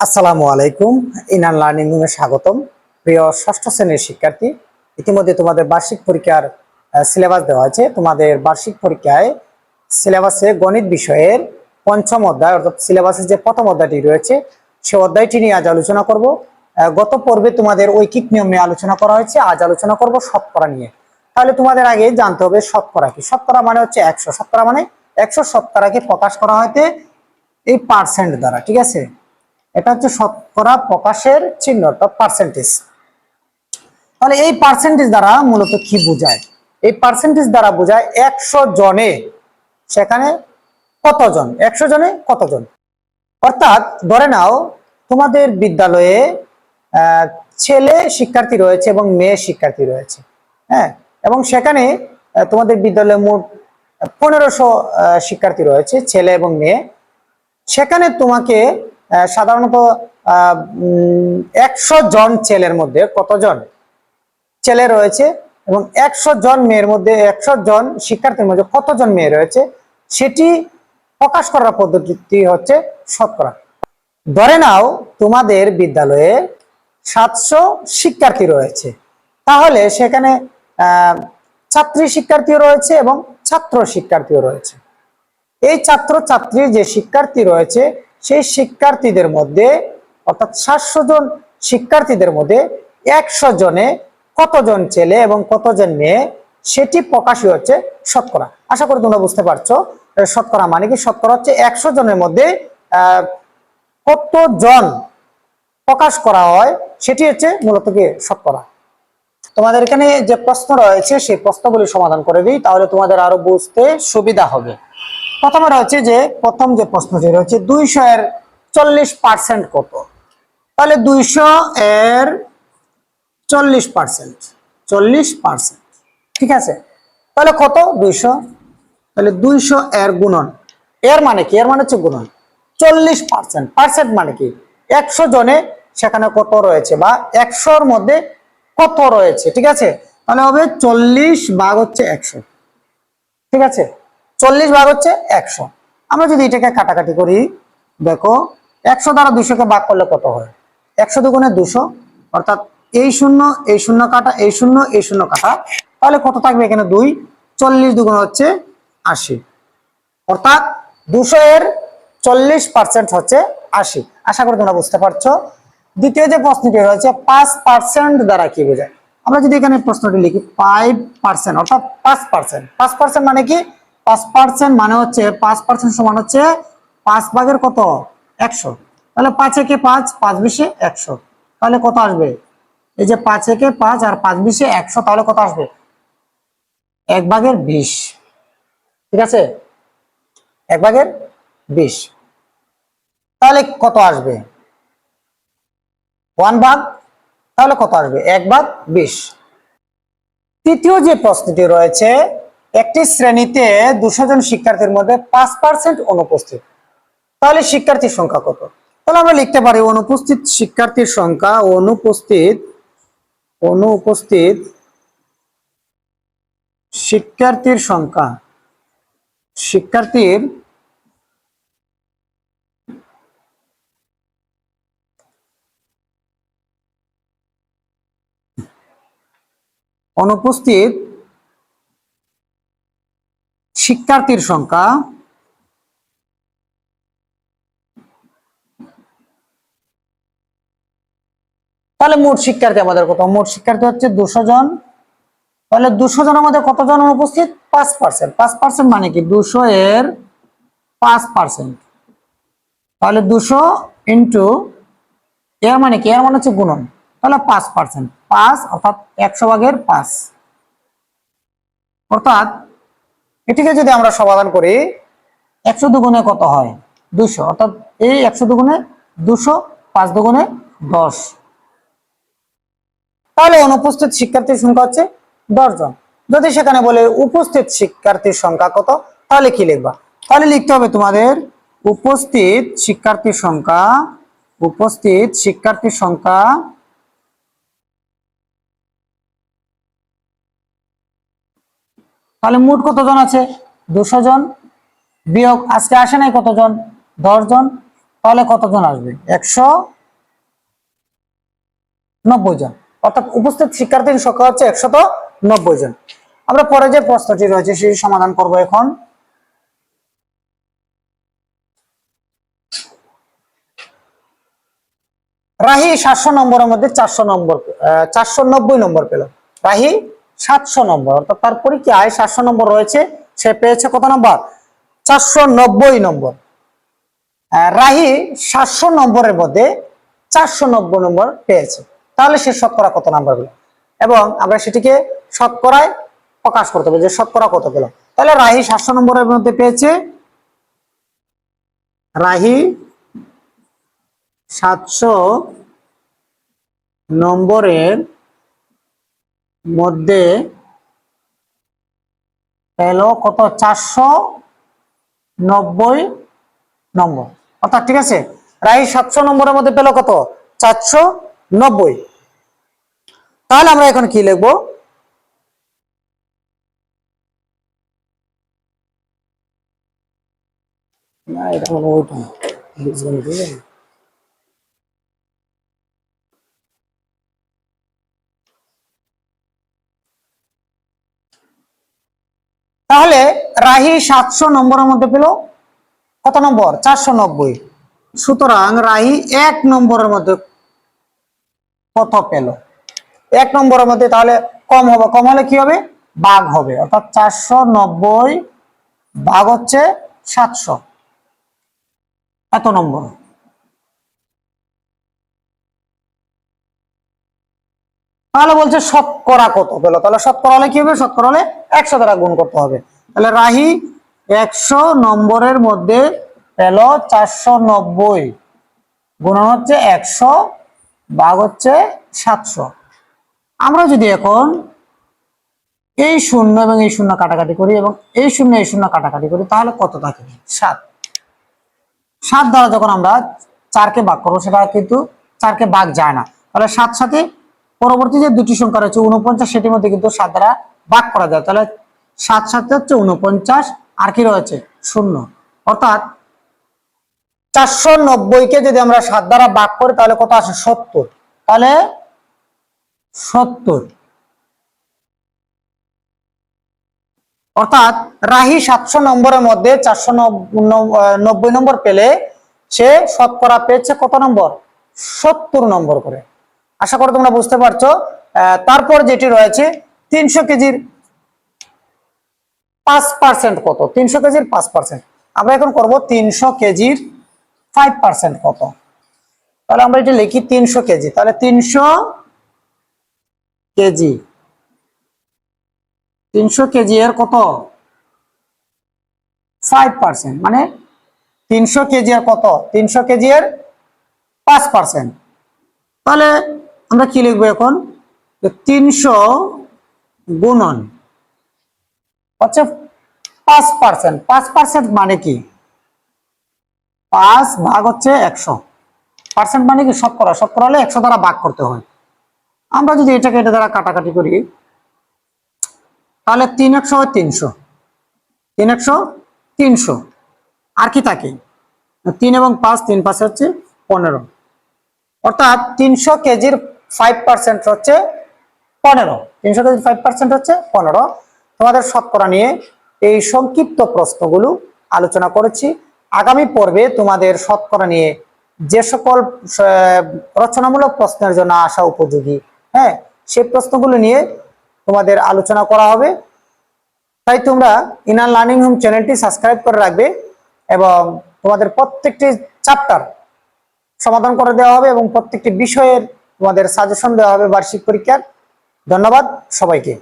আসসালামু আলাইকুম। ইনান লার্নিং রুমে স্বাগতম। প্রিয় ষষ্ঠ শ্রেণীর শিক্ষার্থী, ইতিমধ্যে তোমাদের বার্ষিক পরীক্ষার সিলেবাস দেওয়া আছে। তোমাদের বার্ষিক পরীক্ষায় সিলেবাসে গণিত বিষয়ের পঞ্চম অধ্যায় অর্থাৎ সিলেবাসের যে প্রথম অধ্যায়টি রয়েছে সে অধ্যায়টি নিয়ে আজ আলোচনা করব। গত পর্বে তোমাদের ঐকিক নিয়ম নিয়ে আলোচনা করা হয়েছে, আজ আলোচনা করব শতকরা নিয়ে। তাহলে তোমাদের আগে জানতে হবে শতকরা কি। শতকরা মানে হচ্ছে 100। শতকরা মানে 100 শতকরাকে প্রকাশ করা হয়তে এই পার্সেন্ট দ্বারা, ঠিক আছে। এটা হচ্ছে শতকরা প্রকাশের চিহ্ন অর্থাৎ পার্সেন্টেজ। তাহলে এই পার্সেন্টেজ দ্বারা মূলত কি বোঝায়? এই পার্সেন্টেজ দ্বারা বোঝায় 100 জনে সেখানে কতজন, 100 জনে কতজন। অর্থাৎ ধরে নাও তোমাদের বিদ্যালয়ে ছেলে শিক্ষার্থী রয়েছে এবং মেয়ে শিক্ষার্থী রয়েছে, হ্যাঁ, এবং সেখানে তোমাদের বিদ্যালয়ে মোট 1500 শিক্ষার্থী রয়েছে, ছেলে এবং মেয়ে। সেখানে তোমাকে সাধারণত 100 জন ছেলের মধ্যে কতজন ছেলে রয়েছে এবং 100 জন মেয়ের মধ্যে 100 জন শিক্ষার্থীর মধ্যে কতজন মেয়ে রয়েছে সেটি প্রকাশ করার পদ্ধতি হচ্ছে শতকরা। ধরে নাও তোমাদের বিদ্যালয়ে 700 শিক্ষার্থী রয়েছে, তাহলে সেখানে ছাত্রী শিক্ষার্থীও রয়েছে এবং ছাত্র শিক্ষার্থীও রয়েছে। এই ছাত্র ছাত্রী যে শিক্ষার্থী রয়েছে সেই শিক্ষার্থীদের মধ্যে অর্থাৎ 700 জন শিক্ষার্থীদের মধ্যে 100 জনে কতজন ছেলে এবং কতজন মেয়ে সেটি প্রকাশই হচ্ছে শতকরা। আশা করি তোমরা বুঝতে পারছো শতকরা মানে কি। শতকরা হচ্ছে 100 জনের মধ্যে কতজন প্রকাশ করা হয় সেটি হচ্ছে মূলত কি শতকরা। তোমাদের এখানে যে প্রশ্ন রয়েছে সেই প্রশ্নগুলি সমাধান করে দিই, তাহলে তোমাদের আরো বুঝতে সুবিধা হবে। প্রথমে রয়েছে যে প্রথম যে প্রশ্নটি রয়েছে 200 এর 40% কত। তাহলে 200 এর 40%, 40%, ঠিক আছে। তাহলে কত 200, তাহলে 200 এর গুণন, এর মানে কি, এর মানে হচ্ছে গুণন 40%। পার্সেন্ট মানে কি 100 জনে সেখানে কত রয়েছে বা 100-র মধ্যে কত রয়েছে, ঠিক আছে। তাহলে হবে 40 ভাগ হচ্ছে 100, ঠিক আছে। 40 ভাগ হচ্ছে 100। আমরা যদি এটাকে কাটাকাটি করি, দেখো 100 দ্বারা 200 কে ভাগ করলে কত হয়, 100 দুগুণে 200, অর্থাৎ এই শূন্য এই শূন্য কাটা, এই শূন্য এই শূন্য কাটা, তাহলে কত থাকবে এখানে 2। 40 দুগুণ হচ্ছে 80, অর্থাৎ 200 এর 40% হচ্ছে 80। আশা করি তোমরা বুঝতে পারছো। দ্বিতীয় যে প্রশ্নটি রয়েছে 5% দ্বারা কি বোঝায়। আমরা যদি এখানে প্রশ্নটি লিখি 5%, অর্থাৎ 5%, 5% মানে কি, 5% মানে হচ্ছে 5% সমান হচ্ছে 5 ভাগের কত 100। তাহলে 5 একে 5, 5 বিশে 100, তাহলে কত আসবে, এই যে 5 একে 5 আর 5 বিশে 100, তাহলে কত আসবে 1 ভাগের 20, ঠিক আছে, 1 ভাগের 20। তাহলে কত আসবে 1 ভাগ, তাহলে কত আসবে 1 ভাগ 20। তৃতীয় যে প্রশ্নটি রয়েছে একটি শ্রেণীতে 200 জন শিক্ষার্থীর মধ্যে 5% অনুপস্থিত, তাহলে শিক্ষার্থীর সংখ্যা কত। তাহলে আমরা লিখতে পারি অনুপস্থিত শিক্ষার্থীর সংখ্যা, অনুপস্থিত শিক্ষার্থীর সংখ্যা, শিক্ষার্থীর অনুপস্থিত শিক্ষার্থীর সংখ্যা তাহলে মোট শিক্ষার্থী আমাদের কত, মোট শিক্ষার্থী হচ্ছে 200 জন। তাহলে 200 জনের মধ্যে কতজন অনুপস্থিত 5%, 5% মানে কি 200 এর 5%, তাহলে 200 ইন্টু এর মানে কি, এর মানে হচ্ছে গুণন, তাহলে 5%, 5 অর্থাৎ 100 ভাগের 5। অর্থাৎ এটিকে যদি আমরা সমাধান করি 100 দুগুণে কত হয় 200, অর্থাৎ এই 100 দুগুণে 200, 5 দুগুণে 10, তাহলে অনুপস্থিত শিক্ষার্থীর সংখ্যা হচ্ছে 10 জন। যদি সেখানে বলে উপস্থিত শিক্ষার্থীর সংখ্যা কত, তাহলে কি লিখবা, তাহলে লিখতে হবে তোমাদের উপস্থিত শিক্ষার্থীর সংখ্যা, উপস্থিত শিক্ষার্থীর সংখ্যা তাহলে মোট কতজন আছে 200 জন, বিয়োগ আজকে আসে নাই কতজন 10 জন, তাহলে কতজন আসবে? 190 জন। অর্থাৎ উপস্থিত শিক্ষার্থীর সংখ্যা হচ্ছে 190 জন। আমরা পরে যে প্রশ্নটি রয়েছে সেই সমাধান করব এখন। রাহি 700 নম্বরের মধ্যে 490 নম্বর পেল। রাহি 700 নম্বর, অর্থাৎ তার পরীক্ষায় 700 নম্বর রয়েছে, সে পেয়েছে কত নম্বর? 490 নম্বর। রাহি 700 নম্বরের মধ্যে 490 নম্বর পেয়েছে, তাহলে সে শতকরা কত নাম্বার পেল, এবং আমরা সেটিকে শতকরায় প্রকাশ করতে হবে যে শতকরা কত পেল। তাহলে রাহি 700 নম্বরের মধ্যে পেয়েছে, রাহি 700 নম্বরের মধ্যে পেল কত? 490 নম্বর। অর্থাৎ ঠিক আছে, রাহি 700 নম্বরের মধ্যে পেল কত? 490। তাহলে আমরা এখন কি লিখবো? না, এটা হলো ওইটা তাহলে রাহি 700 নম্বরের মধ্যে পেল কত নম্বর? 490। সুতরাং রাহি 1 নম্বরের মধ্যে কত পেল? 1 নম্বরের মধ্যে তাহলে কম হবে, কম হলে কি হবে? ভাগ হবে, অর্থাৎ 490 ভাগ হচ্ছে 700, এত নম্বর। তাহলে বলছে শতকরা কত পেল, তাহলে শতকরা হলে কি হবে? শতকরা হলে 100 দ্বারা গুণ করতে হবে। তাহলে রাহি 100 নম্বরের মধ্যে পেল 490 গুণন হচ্ছে 100 ভাগ হচ্ছে 700। আমরা যদি এখন এই শূন্য এবং এই শূন্য কাটাকাটি করি এবং এই শূন্য কাটাকাটি করি, তাহলে কত থাকে? 7। 7 দ্বারা যখন আমরা 4কে ভাগ করবো, সেটা কিন্তু 4কে ভাগ যায় না, তাহলে 7 সাথে পরবর্তী যে দুটি সংখ্যা রয়েছে 49, সেটির মধ্যে কিন্তু 7 দ্বারা ভাগ করা যায়। তাহলে 7 সাথে হচ্ছে 49, আর কি রয়েছে? 0। অর্থাৎ 490 কে যদি আমরা 7 দ্বারা ভাগ করি তাহলে কত আসে? 70। তাহলে 70, অর্থাৎ রাহি 700 নম্বরের মধ্যে 490 নম্বর পেলে সে শতকরা পেয়েছে কত নম্বর? 70 নম্বর করে। আশা করি তোমরা বুঝতে পারছো। তারপর যেটি রয়েছে 300 কেজির 5% কত? 300 কেজির 5%। আমরা এখন করব 300 কেজির 5% কত। তাহলে আমরা এটা লিখি 300 কেজি। তাহলে 300 কেজি, 300 কেজি এর কত? 5%, মানে 300 কেজি এর কত? 300 কেজি এর 5%। তাহলে আমরা কি লিখবো এখন? 300 গুণন হচ্ছে 5%। 5% মানে কি? 5 ভাগ হচ্ছে 100। পার্সেন্ট মানে কি? শতকরা। শতকরা হলে 100 দ্বারা ভাগ করতে হয়। আমরা যদি এটাকে এটা দ্বারা কাটাকাটি করি, তাহলে 3 100 হয় 300, 3 100 300, আর কি থাকে? 3 এবং 5, 3 5 হচ্ছে 15। অর্থাৎ 300 কেজির 5% হচ্ছে 15। 300 কেজির 5% হচ্ছে 15। তোমাদের শতকরা নিয়ে এই সংক্ষিপ্ত প্রশ্নগুলো আলোচনা করেছি। আগামী পর্বে তোমাদের শতকরা নিয়ে যে সকল রচনামূলক প্রশ্নের জন্য আসা উপযোগী, হ্যাঁ, সেই প্রশ্নগুলো নিয়ে তোমাদের আলোচনা করা হবে। তাই তোমরা ইনার লার্নিং হোম চ্যানেলটি সাবস্ক্রাইব করে রাখবে এবং তোমাদের প্রত্যেকটি চ্যাপ্টার সমাধান করে দেওয়া হবে এবং প্রত্যেকটি বিষয়ের তোমাদের সাজেশন দেওয়া হবে বার্ষিক পরীক্ষার। ধন্যবাদ সবাইকে।